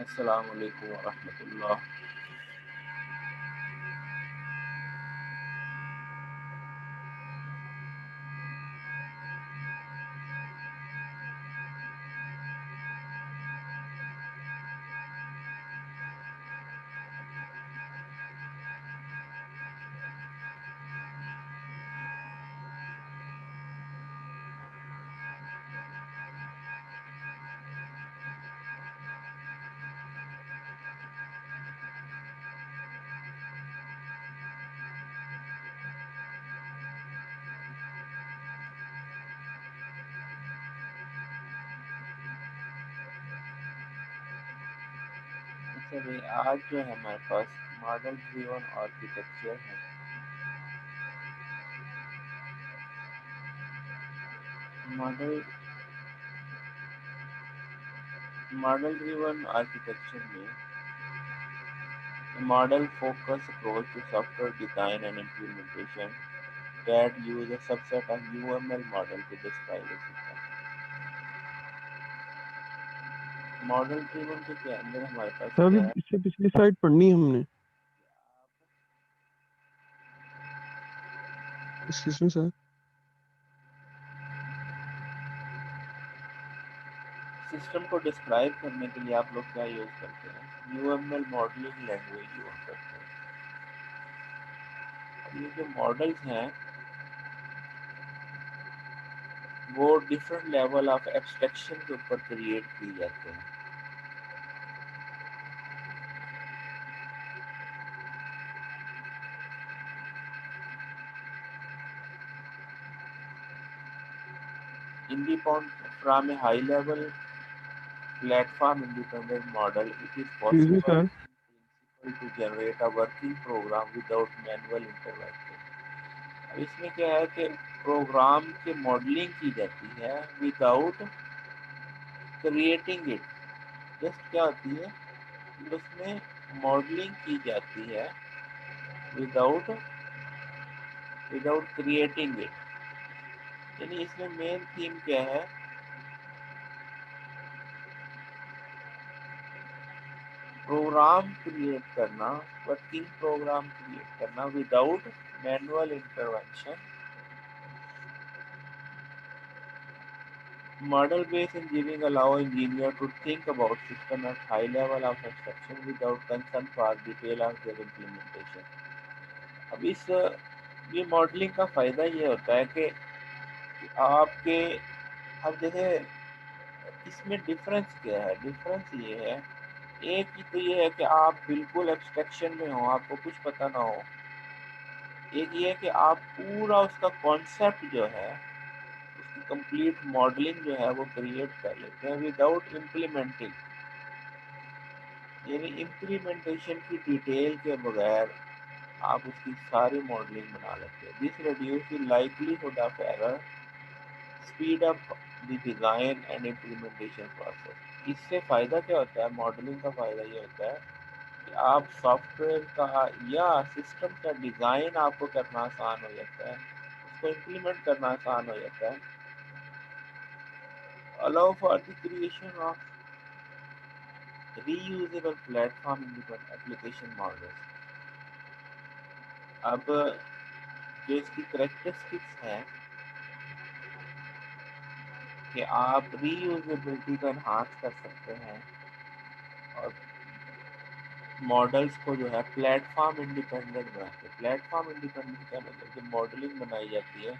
अस्सलामु अलैकुम वरहमतुल्लाह। अच्छा भाई, आज जो है हमारे पास मॉडल ड्रिवन आर्किटेक्चर है। मॉडल मॉडल ड्रिवन आर्किटेक्चर में model focused approach to software design and implementation that use a subset of UML model to describe a system। Model driven के अंदर हमारे पास सर अभी क्या है? इससे पिछली साइड पढ़नी है हमने। Excuse me sir. सिस्टम को डिस्क्राइब करने के लिए आप लोग क्या यूज करते हैं? यूएमएल मॉडलिंग लैंग्वेज यूज करते हैं। ये जो मॉडल्स हैं वो डिफरेंट लेवल ऑफ एब्स्ट्रैक्शन के ऊपर क्रिएट किए जाते हैं। From a high level platform independent model, it is excuse me possible sir. in principle to generate a working program without manual intervention। अब इसमें क्या है कि प्रोग्राम की मॉडलिंग की जाती है विदाउट क्रिएटिंग इट। जस्ट क्या होती है, उसमें मॉडलिंग की जाती है विदाउट विदाउट क्रिएटिंग इट। यानी इसमें मेन थीम क्या है? प्रोग्राम क्रिएट करना, वर्किंग प्रोग्राम क्रिएट करना without manual intervention. Model based engineering allow engineer to think about system at high level of abstraction without concern for detail of their implementation। अब इस ये modelling का फायदा ये होता है कि आपके अब जैसे इसमें डिफरेंस क्या है? डिफरेंस ये है, एक ही तो ये है कि आप बिल्कुल एब्स्ट्रैक्शन में हो, आपको कुछ पता ना हो। एक ये है कि आप पूरा उसका कॉन्सेप्ट जो है, उसकी कंप्लीट मॉडलिंग जो है वो क्रिएट कर लेते हैं विदाउट इम्प्लीमेंटिंग, यानी इम्प्लीमेंटेशन की डिटेल के बगैर आप उसकी सारी मॉडलिंग बना लेते हैं। This reduce the likelihood of error, speed up the design and implementation process. इससे फ़ायदा क्या होता है, मॉडलिंग का फ़ायदा ये होता है कि आप सॉफ्टवेयर का या सिस्टम का डिज़ाइन आपको करना आसान हो जाता है, उसको इम्प्लीमेंट करना आसान हो जाता है। Allow for the creation of reusable platform independent application models. अब जो इसकी करेक्टरिस्टिक्स हैं कि आप रीयूजेबिलिटी को एनहांस कर सकते हैं और मॉडल्स को जो है प्लेटफॉर्म इंडिपेंडेंट बनाते हैं। प्लेटफॉर्म इंडिपेंडेंट का मतलब जब मॉडलिंग बनाई जाती है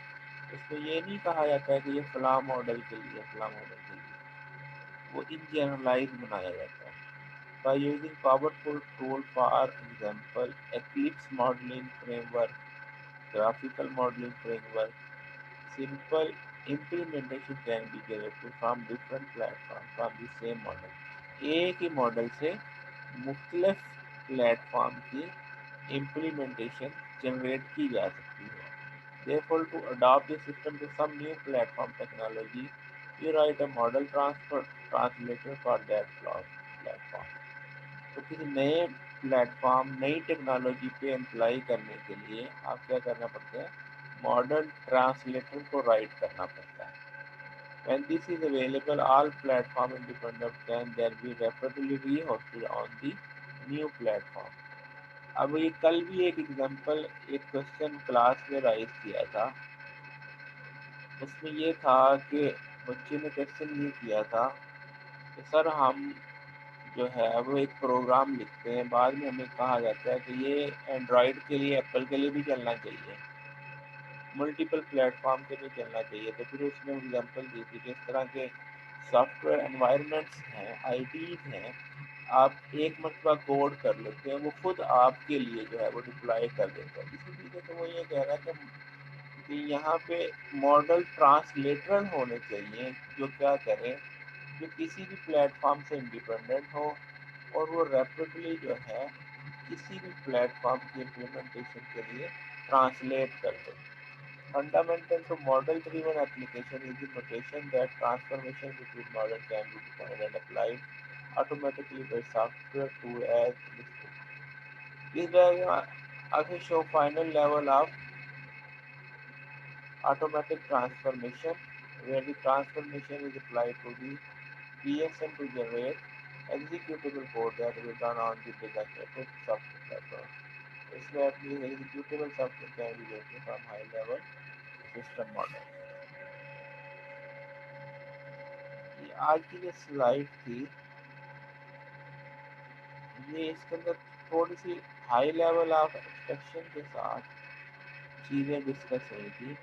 उसमें ये नहीं कहा जाता है कि ये फला मॉडल के लिए फला मॉडल के लिए, वो इन जनरलाइज बनाया जाता है। By using powerful tool for example eclipse modelling framework, graphical modeling framework, simple implementation can be generated from different platforms from the same model। एक ही मॉडल से मुख्तलिफ प्लेटफॉर्म की इम्प्लीमेंटेशन जनरेट की जा सकती है। Therefore, to adopt the system to some new platform technology, you write a model transfer translator for that platform। तो किसी नए प्लेटफॉर्म नई टेक्नोलॉजी पे अप्लाई करने के लिए आप क्या करना पड़ता है, मॉडल ट्रांसलेटर को राइट करना पड़ता है। When this is available, all platform independent can then be rapidly rehosted on the new platform। अब ये कल भी एक एग्जांपल एक क्वेश्चन क्लास में राइज किया था, उसमें ये था कि बच्चे ने क्वेश्चन ये किया था कि सर हम जो है वो एक प्रोग्राम लिखते हैं, बाद में हमें कहा जाता है कि ये एंड्रॉयड के लिए एप्पल के लिए भी चलना चाहिए, मल्टीपल प्लेटफॉर्म के लिए चलना चाहिए। तो फिर उसने एग्जांपल दी थी कि इस तरह के सॉफ्टवेयर एनवायरनमेंट्स हैं, आईडीज हैं, आप एक मरतबा कोड कर लेते हैं, वो खुद आपके लिए जो है वो डिप्लॉय कर देता है। इसीलिए तो वो ये कह रहा है कि यहाँ पे मॉडल ट्रांसलेटरल होने चाहिए जो क्या करें, जो किसी भी प्लेटफॉर्म से इंडिपेंडेंट हो और वो रैपिडली जो है किसी भी प्लेटफॉर्म की इम्प्लीमेंटेशन के लिए ट्रांसलेट कर दे। Fundamental to model-driven application is the notation that transformation between model can be defined and applied automatically by software tool as listed। This diagram also show final level of automatic transformation where the transformation is applied to the PSM to generate executable code that will run on the designated software platform। इसमें अपनी executable software can be generated from high level system model। ये आज की जो slide थी ये इसके अंदर थोड़ी सी हाई लेवल ऑफ एक्सपेक्शन के साथ चीज़ें डिस्कस हुई थी।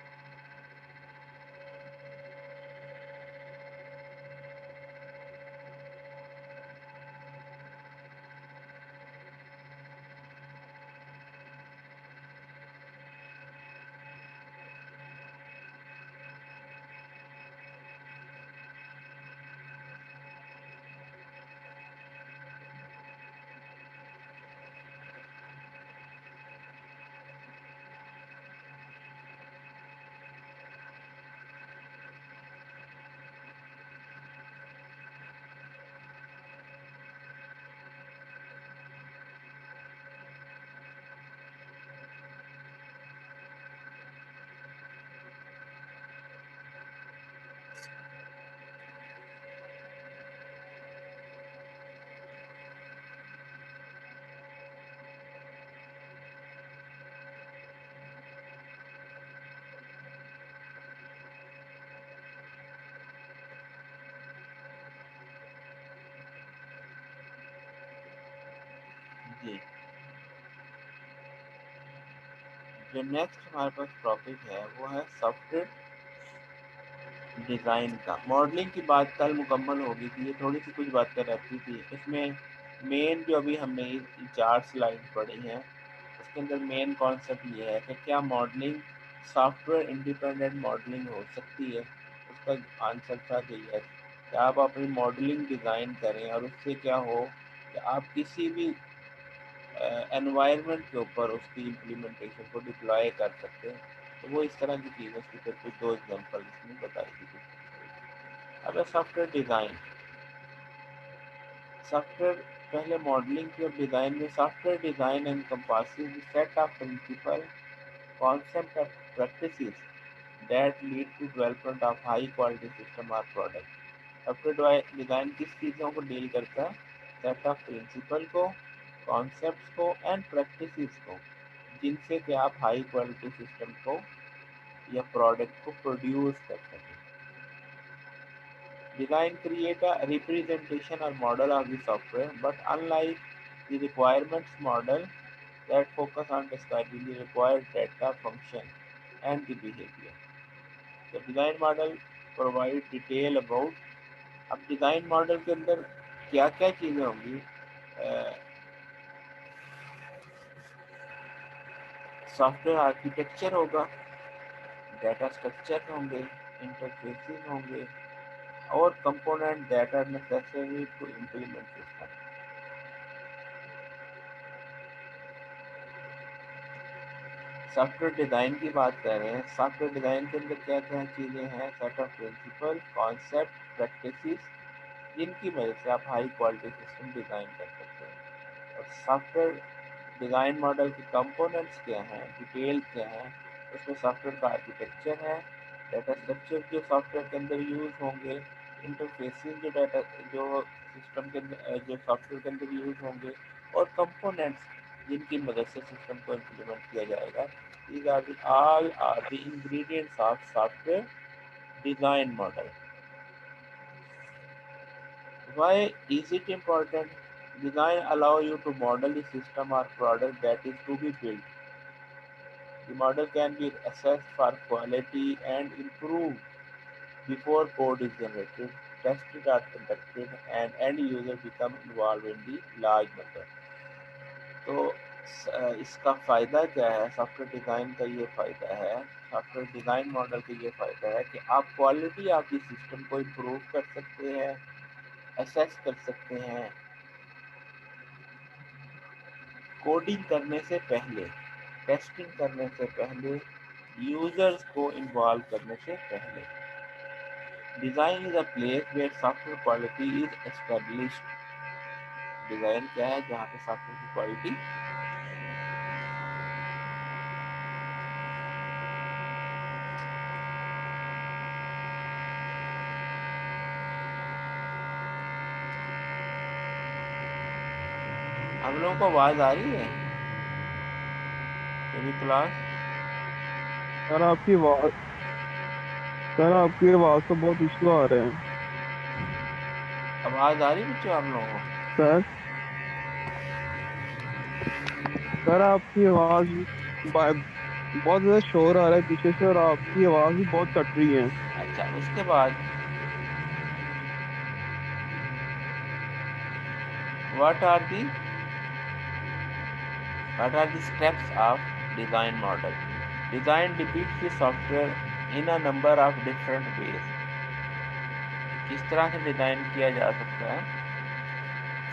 जी, जो नेक्स्ट हमारे पास टॉपिक है वो है सॉफ्टवेयर डिज़ाइन का। मॉडलिंग की बात कल मुकम्मल हो गई थी, ये थोड़ी सी कुछ बातें रहती थी इसमें। मेन जो अभी हमने ये 4 स्लाइड पढ़ी हैं उसके अंदर मेन कॉन्सेप्ट ये है कि क्या मॉडलिंग सॉफ्टवेयर इंडिपेंडेंट मॉडलिंग हो सकती है, उसका आंसर था कि यस, कि आप अपनी मॉडलिंग डिज़ाइन करें और उससे क्या हो कि आप किसी भी एनवायरनमेंट के ऊपर उसकी इम्प्लीमेंटेशन को डिप्लॉय कर सकते हैं। तो वो इस तरह की चीज़ें उसकी फिर कुछ 2 एग्जांपल इसमें बताई थी। अब सॉफ्टवेयर डिज़ाइन, सॉफ्टवेयर पहले मॉडलिंग की और डिज़ाइन में software design encompasses set of principle, concept of practices that lead to development of high quality system or product। Software design किस चीज़ों को डील करता है? सेट ऑफ प्रिंसिपल को, कॉन्सेप्ट्स को एंड प्रैक्टिसेस को, जिनसे कि आप हाई क्वालिटी सिस्टम को या प्रोडक्ट को प्रोड्यूस कर सकें। Design create a representation or model of the software, but unlike the requirements model that focus on describing the required data, function, and the behavior, the design model provide detail about। अब design model के अंदर क्या क्या चीज़ें होंगी? Software architecture होगा, data structure होंगे, interfaces होंगे और component that are necessary to implement system. Software design की बात कर रहे हैं। सॉफ्टवेयर डिज़ाइन के अंदर क्या क्या चीज़ें हैं? Set of principle, concept, practices, जिनकी मदद से आप हाई क्वालिटी सिस्टम डिज़ाइन कर सकते हैं। और सॉफ्टवेयर डिज़ाइन मॉडल के कंपोनेंट्स क्या हैं, डिटेल क्या हैं? उसमें सॉफ्टवेयर का आर्किटेक्चर है, डाटा स्ट्रक्चर जो सॉफ्टवेयर के अंदर यूज़ होंगे, इंटरफेसेस जो सिस्टम के अंदर जो सॉफ्टवेयर के अंदर यूज़ होंगे, और कंपोनेंट्स जिनकी मदद से सिस्टम को इम्प्लीमेंट किया जाएगा। These are the all are the ingredients of software design model। Why is it important? Design allow you to model the system or product that is to be built। The model can be assessed for quality and improved before code is generated, tested are conducted, and end user become involved in the large number। तो इसका फ़ायदा क्या है? Software design का ये फ़ायदा है, software design model का ये फ़ायदा है कि आप क्वालिटी ऑफ द सिस्टम को इम्प्रूव कर सकते हैं, असेस कर सकते हैं, कोडिंग करने से पहले, टेस्टिंग करने से पहले, यूजर्स को इन्वॉल्व करने से पहले। Design is a place where software quality is established. Design क्या है? जहाँ पे सॉफ्टवेयर की क्वालिटी हम लोगों को आवाज़ आ रही है मेरी क्लास? सर आपकी आवाज सर आपकी आवाज तो बहुत इशू आ रहे हैं। आवाज़ आ रही है बच्चों आप लोगों को? सर सर आपकी आवाज बहुत ज्यादा शोर आ रहा है पीछे से और आपकी आवाज भी बहुत कट रही है। अच्छा, उसके बाद what are the what are the steps of design model? Design depicts the software in a number of different ways। किस तरह से डिज़ाइन किया जा सकता है?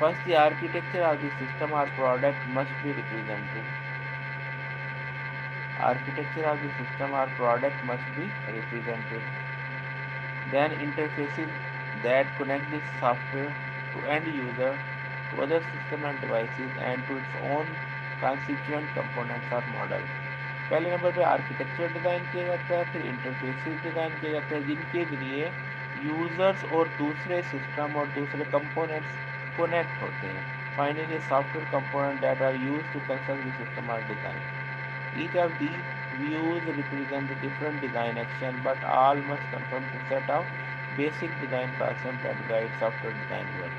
First, the architecture of the system or product must be represented। Architecture of the system or product must be represented। Then interfaces that connect the software to end user, to other system and devices, and to its own constituent components or model। पहले number पे architecture design किया जाता है, फिर interfaces design किए जाते हैं जिनके जरिए यूज़र्स और दूसरे सिस्टम और दूसरे कंपोनेंट्स कनेक्ट होते हैं। Finally software component that are use to construct the system are design. Each of these views represent a different design action, but all must conform to set of basic design concept that guide software design work।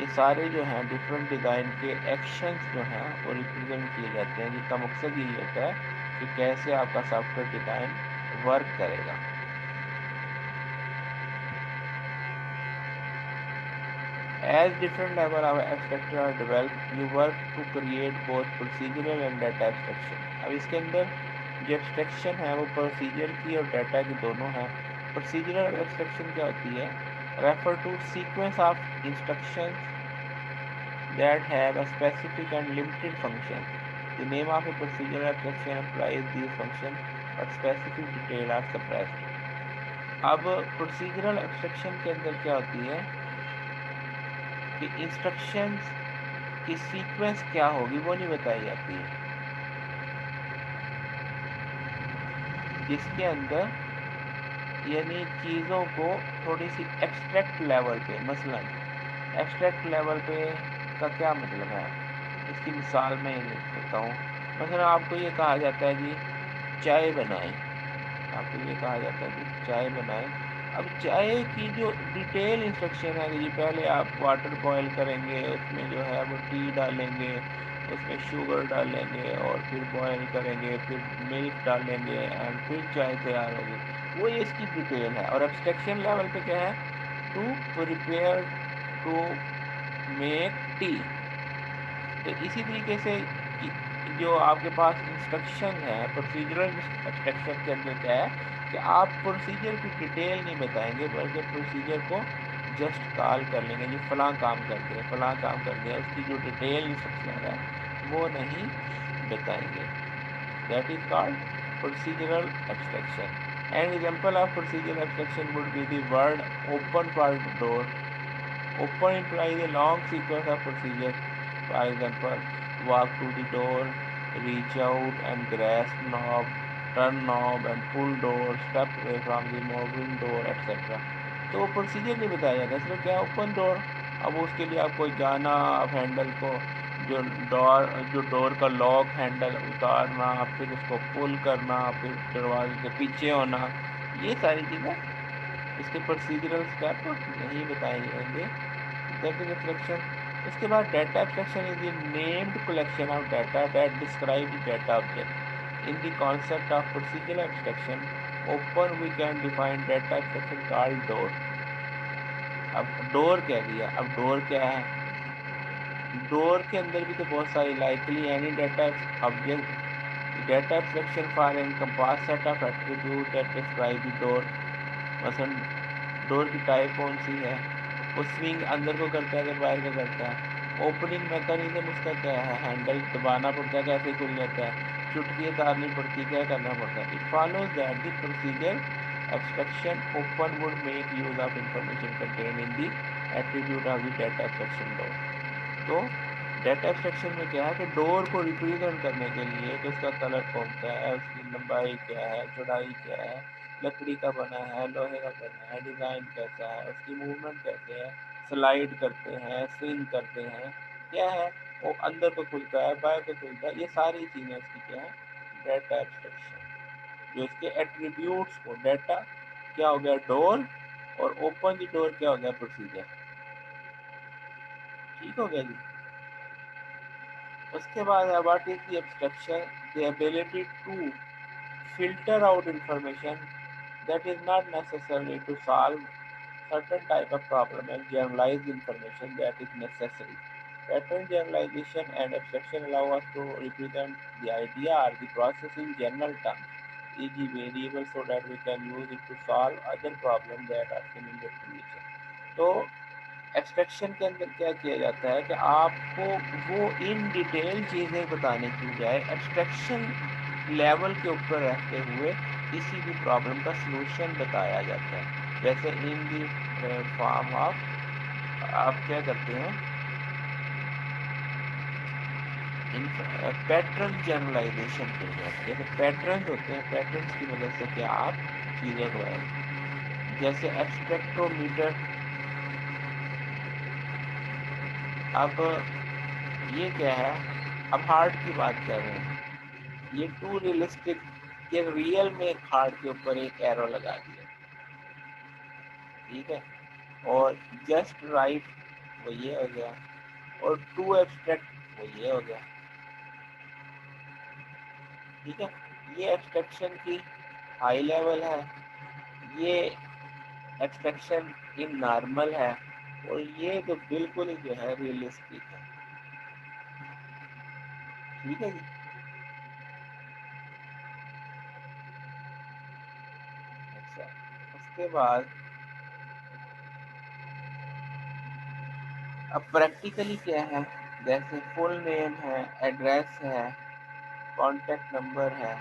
ये सारे जो हैं different design के actions जो हैं वो represent किए जाते हैं, जिसका मकसद यही होता है कि कैसे आपका सॉफ्टवेयर डिज़ाइन वर्क करेगा। As different level of abstraction are developed, you work to create both procedural and data abstraction। अब इसके अंदर जो एब्स्ट्रैक्शन है वो प्रोसीजर की और डाटा की दोनों है। प्रोसीजरल एब्स्ट्रैक्शन क्या होती है? Refer to sequence of instructions that have a specific and limited function. The name of a procedural abstraction implies these functions, but specific detail are suppressed. अब प्रोसीजरल एब्स्ट्रैक्शन के अंदर क्या होती है कि इंस्ट्रक्शंस की सीक्वेंस क्या होगी वो नहीं बताई जाती है, जिसके अंदर यानी चीज़ों को थोड़ी सी एब्स्ट्रैक्ट लेवल पे, मसलन एब्स्ट्रैक्ट लेवल पे का क्या मतलब है, इसकी मिसाल मैं ये देता हूँ। मसलन आपको ये कहा जाता है जी चाय बनाएं, आपको ये कहा जाता है कि चाय बनाएं। अब चाय की जो डिटेल इंस्ट्रक्शन है कि जी पहले आप वाटर बॉयल करेंगे, उसमें जो है वो टी डालेंगे, उसमें शुगर डालेंगे और फिर बॉयल करेंगे, फिर मिल्क डालेंगे एंड फिर चाय तैयार होगी, वो ये इसकी डिटेल है। और एब्स्ट्रैक्शन लेवल पे क्या है? To prepare to make tea. तो इसी तरीके से जो आपके पास इंस्ट्रक्शन है प्रोसीजरल एब्स्ट्रैक्शन के अंदर क्या है कि आप प्रोसीजर की डिटेल नहीं बताएंगे, बल्कि प्रोसीजर को जस्ट कॉल कर लेंगे, जी फलां काम कर दिया, फलां काम कर दिया, उसकी जो डिटेल इंस्ट्रक्शन है वो नहीं बताएंगे। That is called procedural abstraction. An example of procedural abstraction would be the word open for door. Open implies a long sequence of procedures. For example, walk to the door, reach out and grasp knob, turn knob and pull door, step away from the moving door, etc. तो वो procedure नहीं बताया जाता, सिर्फ क्या open door. अब उसके लिए आपको जाना, आप हैंडल को जो डोर का लॉक हैंडल उतारना, फिर उसको पुल करना, फिर दरवाजे के पीछे होना, ये सारी चीज़ें इसके प्रोसीजरल स्टेप नहीं बताए जाएंगे। That is abstraction. उसके बाद data abstraction is the named collection of data that describe the data object. In the concept of procedural abstraction open we can define data abstraction called door. अब door कह दिया, अब door क्या है? Door के अंदर भी तो बहुत सारी likely any data object data abstraction for an compass set of attribute that describe the door. मसलन डोर की टाइप कौन सी है, वो स्विंग अंदर को करता है कि बाहर को करता है, ओपनिंग मैकेनिज्म उसका क्या है, हैंडल दबाना पड़ता है कैसे खुल जाता है, चुटकी उतारनी पड़ती है, क्या करना पड़ता है। It follows that the procedure abstraction open would make use of information contain in the attribute of the data abstraction door. तो डाटा एब्स्ट्रैक्शन में क्या है कि डोर को रिप्रेजेंट करने के लिए कि उसका कलर कौन सा है, उसकी लंबाई क्या है, चौड़ाई क्या है, लकड़ी का बना है, लोहे का बना है, डिज़ाइन कैसा है, उसकी मूवमेंट कैसे है, स्लाइड करते हैं, स्विंग करते हैं, क्या है, वो अंदर को खुलता है, बाहर को खुलता है, ये सारी चीज़ें उसकी क्या है? Data abstraction. जो इसके एट्रीब्यूट्स को डाटा क्या हो गया? डोर। और ओपन द डोर क्या हो गया? प्रोसीजर। ठीक हो गया जी। उसके बाद है what is the abstraction? The ability to filter out information that is not necessary to solve certain type of problem and generalize information that is necessary. Pattern generalization and abstraction allow us to represent the idea or the process in general terms, e.g. variable, so that we can use it to solve other problems that are similar to nature. तो abstraction के अंदर क्या किया जाता है कि आपको वो इन डिटेल चीज़ें बताने की बजाय एब्स्ट्रैक्शन लेवल के ऊपर रहते हुए किसी भी प्रॉब्लम का सलूशन बताया जाता है। जैसे इन दी फॉर्म ऑफ आप क्या करते हैं, इन पैटर्न जनरलाइजेशन के लिए जैसे पैटर्न होते हैं, पैटर्न की मदद से क्या आप चीज़ों को, जैसे एब्स्ट्रैक्टोमीटर। अब ये क्या है? अब हार्ट की बात कर रहे हैं, ये टू रियलिस्टिक के रियल में एक हार्ट के ऊपर एक एरो लगा दिया, ठीक है, और जस्ट राइट वो ये हो गया, और टू एब्स्ट्रैक्ट वो ये हो गया, ठीक है। ये एब्स्ट्रैक्शन की हाई लेवल है, ये एब्स्ट्रैक्शन इन नॉर्मल है, और ये तो बिल्कुल ही जो है रियलिस्टिक है, ठीक है जी। अच्छा, उसके बाद अब प्रैक्टिकली क्या है, जैसे फुल नेम है, एड्रेस है, कॉन्टेक्ट नंबर है,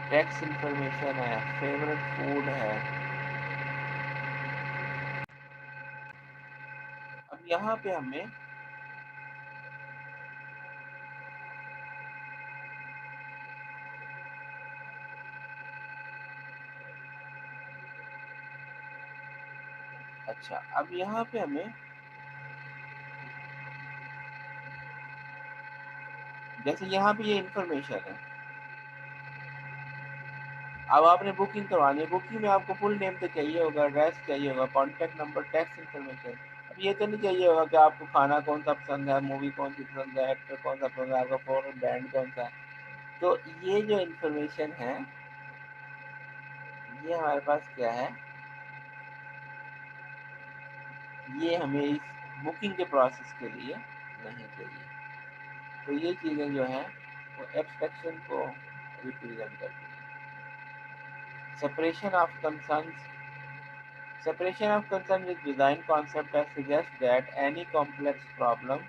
टैक्स इंफॉर्मेशन है, फेवरेट फूड है। अब यहाँ पे हमें अच्छा, अब यहाँ पे हमें जैसे यहाँ पे ये इंफॉर्मेशन है, अब आपने बुकिंग करवानी है, बुकिंग में आपको फुल नेम तो चाहिए होगा, एड्रेस चाहिए होगा, कॉन्टेक्ट नंबर, टैक्स इन्फॉर्मेशन। अब ये तो नहीं चाहिए होगा कि आपको खाना कौन सा पसंद है, मूवी कौन सी पसंद है, एक्टर कौन सा पसंद है, आपका फोन ब्रांड कौन सा है। तो ये जो इन्फॉर्मेशन है, ये हमारे पास क्या है, ये हमें इस बुकिंग के प्रोसेस के लिए नहीं चाहिए। तो ये चीज़ें जो हैं वो एब्स्ट्रैक्शन को रिप्रेजेंट करती हैं। Separation of concerns, separation of concern with design concept that suggests that any complex problem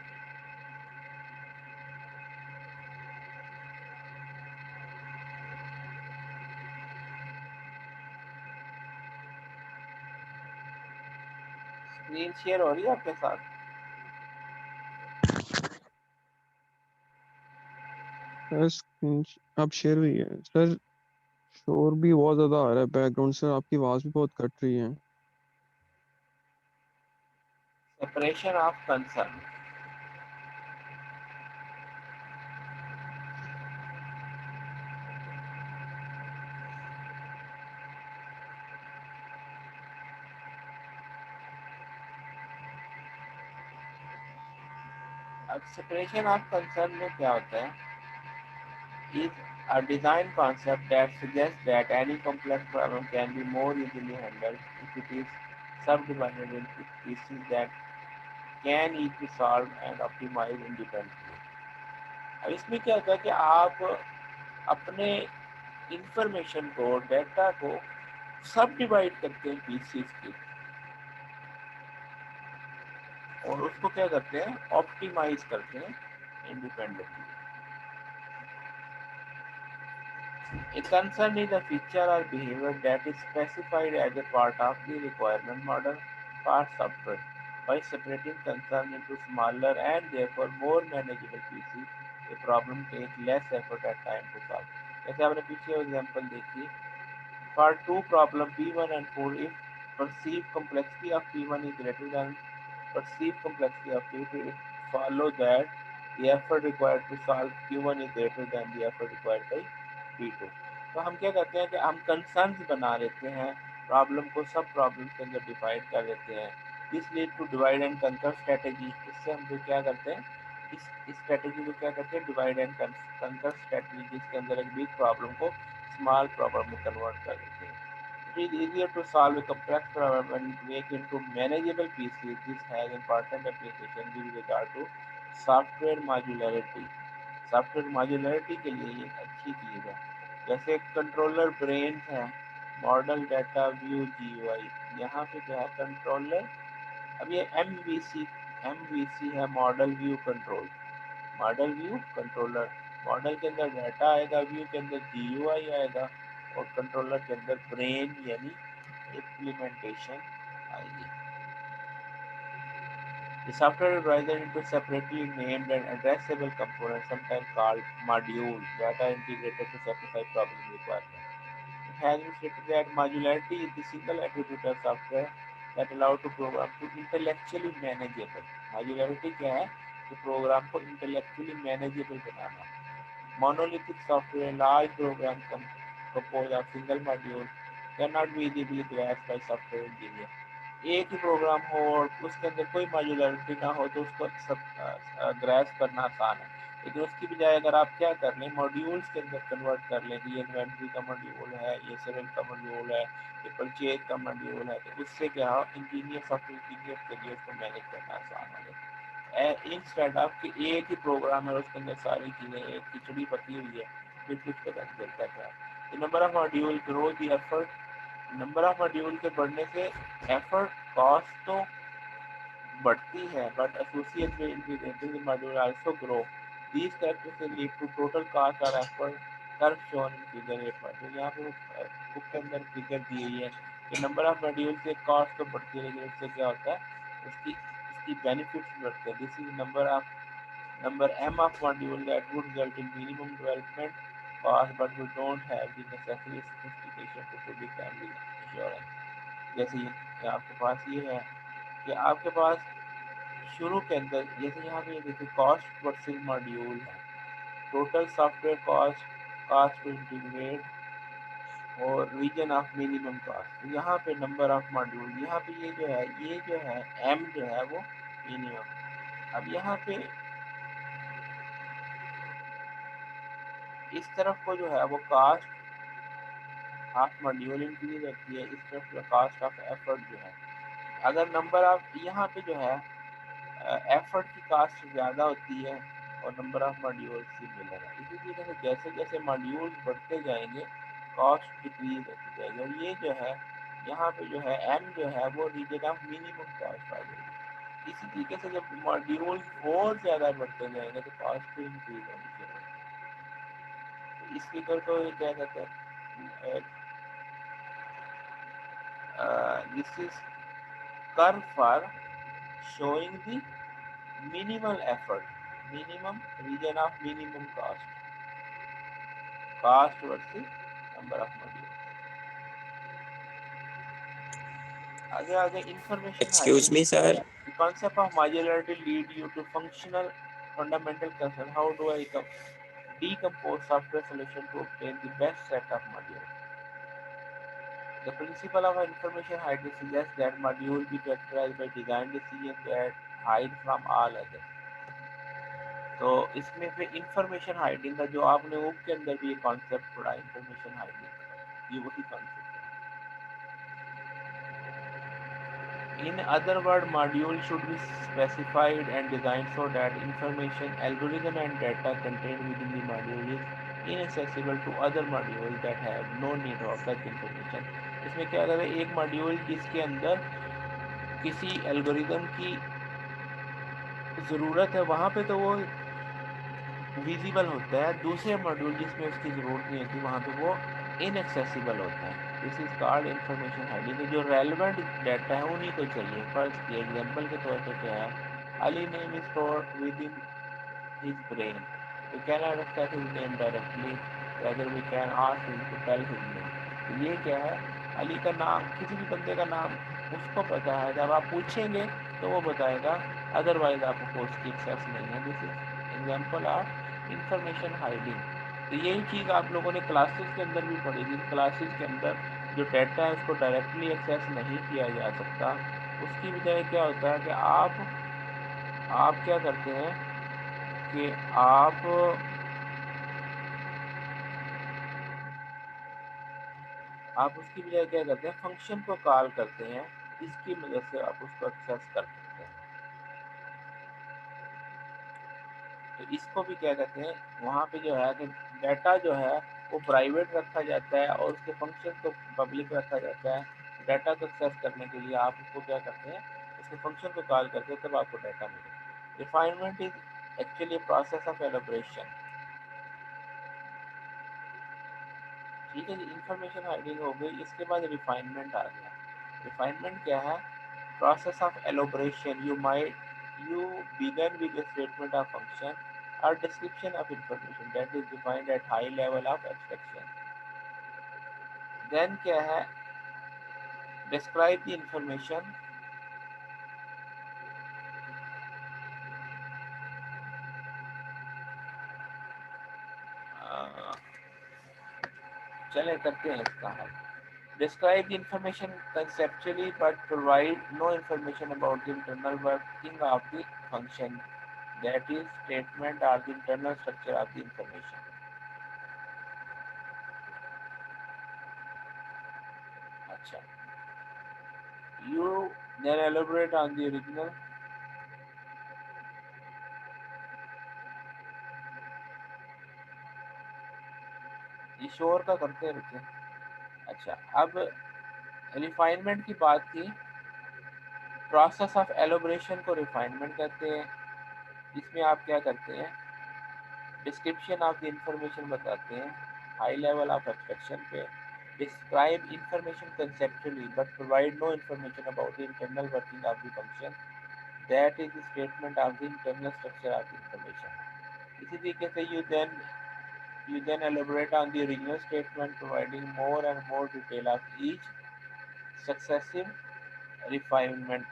screen share हो रही है आपके साथ। सर आप शेयर हुई है सर। शोर भी बहुत ज्यादा आ रहा है बैकग्राउंड से, आपकी आवाज भी बहुत कट रही है। सेपरेशन ऑफ कंसर्न, अब सेपरेशन ऑफ कंसर्न में क्या होता है, is a design concept that suggests that any complex problem can be more easily handled if it is subdivided into pieces that can each be solved and optimized independently। अब इसमें क्या होता है कि आप अपने इंफॉर्मेशन को, डेटा को सब डिवाइड करते हैं पीसीस की, और उसको क्या करते हैं, ऑप्टिमाइज करते हैं independently. A concern is a feature or behavior that is specified as a part of the requirement model for software. By separating concern into smaller and therefore more manageable pieces, a problem takes less effort and time to solve। जैसे आपने पीछे example देखी, for two problem P1 and 4, if perceived complexity of P1 is greater than perceived complexity of P2, it follows that the effort required to solve Q1 is greater than the effort required by P2। तो हम क्या करते हैं कि हम concerns बना लेते हैं, प्रॉब्लम को सब प्रॉब्लम के अंदर डिवाइड कर देते हैं। This lead to divide and conquer strategy. इससे हम जो क्या करते हैं, इस स्ट्रेटेजी को क्या करते हैं, डिवाइड एंड कंकर स्ट्रेटेजी, जिसके अंदर एक बिग प्रॉब्लम को स्मॉल प्रॉब्लम में कन्वर्ट कर देते हैं। It is easier to solve a complex problem when it break into manageable pieces. This has important application with regard to software modularity. Software modularity के लिए ये अच्छी चीज़ है। जैसे कंट्रोलर ब्रेन है, मॉडल डाटा व्यू जीयूआई, यहाँ पे क्या है कंट्रोलर। अब ये एमवीसी है, model view control, model view controller. Model के अंदर डाटा आएगा, व्यू के अंदर जीयूआई आएगा, और कंट्रोलर के अंदर ब्रेन यानी इम्प्लीमेंटेशन आएगी। The software is divided into separately named and addressable components, sometimes called modules, that are integrated to satisfy problem requirements. It has been stated that modularity is the single attribute of software that allow to program to intellectually manageable। Modularity क्या है, कि programme को intellectually manageable banana. Monolithic software, large program composed of single module, cannot be easily grasped by software engineer। एक ही programme हो और उसके अंदर कोई मॉड्यूलरिटी ना हो तो उसको सब ग्रैस्प करना आसान है। लेकिन उसकी बजाय अगर आप क्या कर लें, मॉड्यूल्स के अंदर कन्वर्ट कर लें कि ये इन्वेंट्री का मॉड्यूल है, ये सेल का मॉड्यूल है, ये परचेज का मॉड्यूल है, तो उससे क्या हो, इंजीनियर, सॉफ्टवेयर इंजीनियर के लिए उसको मैनेज करना आसान हो जाता है। इंस्टेड ऑफ कि एक ही प्रोग्राम है, उसके अंदर सारी चीज़ें एक खिचड़ी पकी हुई है, फिर कुछ पता नहीं चलता क्या। The number of modules grow the effort number of module के बढ़ने से एफर्ट कॉस्ट तो बढ़ती है, but associated with increasing the module also grow. These characteristics lead to total cost or effort curve shown in figure 8. तो यहाँ पे book के अंदर फिगर दी हुई है कि नंबर ऑफ मॉड्यूल से कॉस्ट तो बढ़ती है, लेकिन उससे क्या होता है, उसकी इसकी बेनिफिट्स बढ़ते हैं. This is number m of module that would result in minimum development cost, but we don't have the necessary sophistication to predict and assurance. जैसे ये आपके पास ये है कि आपके पास शुरू के अंदर जैसे यहाँ पे देखिए कॉस्ट वर्सेस मॉड्यूल है, total software cost, cost to integrate और रीजन ऑफ मिनिमम कॉस्ट. तो यहाँ पे नंबर ऑफ मॉड्यूल, यहाँ पे ये जो है एम जो है वो मिनिमम. अब यहाँ पे इस तरफ को जो है वो कास्ट ऑफ मॉड्यूल इंक्रीज होती है, इस तरफ कास्ट ऑफ एफर्ट जो है. अगर नंबर ऑफ यहाँ पे जो है एफर्ट की कास्ट ज़्यादा होती है और नंबर ऑफ मॉड्यूल सिमिलर है. इसी तरीके से जैसे जैसे मॉड्यूल बढ़ते जाएंगे कॉस्ट डिक्रीज होती जाएगी. और ये जो है यहाँ पे जो है एम जो है वो रीजन ऑफ मिनिमम कॉस्ट आ जाएगी. इसी तरीके से जब मॉड्यूल और ज़्यादा बढ़ते जाएंगे तो कॉस्ट भी इंक्रीज होनी चाहिए. तो इस फिगर को क्या कहते हैं, this is curve for showing the minimal effort, minimum region of minimum cost versus number of modules. आगे आगे information Excuse hiding. me, sir. The concept of modularity lead you to functional fundamental concern. How do I decompose software solution to obtain the best set of modules? The principle of information hiding suggests that module be characterized by design decisions that hide from all others. तो इसमें फिर information hiding का जो आपने ऊप के अंदर भी ये कॉन्सेप्ट पढ़ा, इंफॉर्मेशन हाइडिंग, ये वही कॉन्सेप्ट है. In other word module should be specified and design so that information algorithm and data content within the module is inaccessible to other module that have no need of such information. इसमें क्या कहते हैं, एक module जिसके अंदर किसी algorithm की ज़रूरत है वहाँ पे तो वो विजिबल होता है, दूसरे मॉड्यूल जिसमें उसकी ज़रूरत नहीं होती वहाँ पे वो इनएक्सेसिबल होता है. This is called information hiding. जो रेलिवेंट डाटा है उन्हीं को चाहिए. फर्स्ट एग्जांपल के तौर पे क्या है, Ali name is stored within his brain, we can understand his name directly whether we can ask him to tell his name. तो ये क्या है, अली का नाम, किसी भी बंदे का नाम उसको पता है, जब आप पूछेंगे तो वो बताएगा, अदरवाइज आपको उसकी एक्सेस नहीं है. This is example of information hiding. तो यही चीज़ आप लोगों ने क्लासेस के अंदर भी पढ़ी थी. क्लासेस के अंदर जो डाटा है उसको डायरेक्टली एक्सेस नहीं किया जा सकता. उसकी बजाय क्या होता है कि आप क्या करते हैं कि आप उसकी बजाय क्या करते हैं, फंक्शन को कॉल करते हैं, इसकी मदद से आप उसको एक्सेस कर सकते हैं. तो इसको भी क्या कहते हैं, वहाँ पे जो है कि डाटा जो है वो प्राइवेट रखा जाता है और उसके फंक्शन को पब्लिक रखा जाता है. डाटा को एक्सेस करने के लिए आप उसको क्या करते हैं, उसके फंक्शन को कॉल करते हैं, तब आपको डाटा मिलेगा. Refinement is actually process of elaboration. ठीक है जी, इंफॉर्मेशन हाइडिंग हो गई. इसके बाद रिफाइनमेंट आ गया. रिफाइनमेंट क्या है, process of elaboration. You begin with a statement of function or description of information that is defined at high level of abstraction. Then क्या है, describe the information. चले करते हैं इसका हल. Describe the information conceptually but provide no information about the internal working of the function. That is statement or the internal structure of the information. अच्छा, you then elaborate on the original. ये शोर का करते रहते हैं. अच्छा, अब refinement की बात की, प्रोसेस ऑफ एलोबरेशन को रिफाइनमेंट कहते हैं। इसमें आप क्या करते हैं, डिस्क्रिप्शन ऑफ द इंफॉर्मेशन बताते हैं, हाई लेवल ऑफ एब्स्ट्रैक्शन पे, describe information conceptually but provide no information about the internal working of the function, that is the statement of the internal structure of the information. इसी तरीके से you then elaborate on the original statement, providing more and more detail of each successive refinement.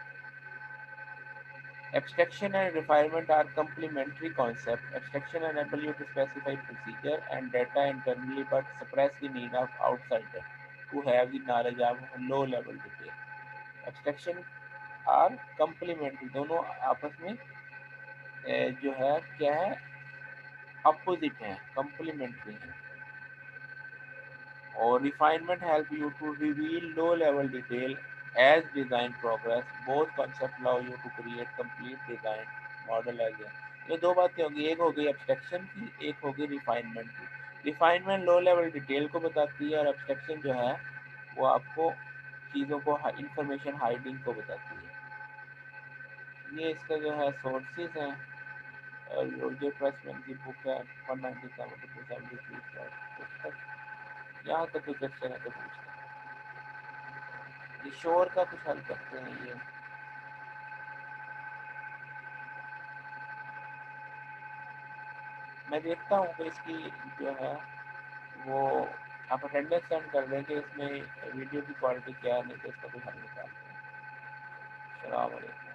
Abstraction and refinement are complementary concepts. Abstraction enables you to specify procedure and data internally but suppress the need of outsiders who have the knowledge of low level detail. Abstraction are complementary, दोनों आपस में जो है क्या है, opposite है, complementary है। और refinement help you to reveal low level detail as design progress. Both concept allow you to create complete design model as well. ये दो बातें होगी, एक हो गई एब्स्ट्रैक्शन की, एक हो गई रिफाइनमेंट की। रिफाइनमेंट लो लेवल डिटेल को बताती है और एब्स्ट्रैक्शन जो है वो आपको चीज़ों को इंफॉर्मेशन हाइडिंग को बताती है। ये इसका जो है सोर्सेज हैं, रोजर प्रेसमैन की बुक है 197 to 273 यहाँ तक कोई क्वेश्चन है तो पूछते हैं। ये शोर का कुछ हल करते हैं ये। मैं देखता हूँ कि इसकी जो है वो आप अटेंडेंस सेंड कर दें कि इसमें वीडियो की क्वालिटी क्या है, नहीं तो इसका कुछ हल निकालते हैं। सलाम अलैकुम।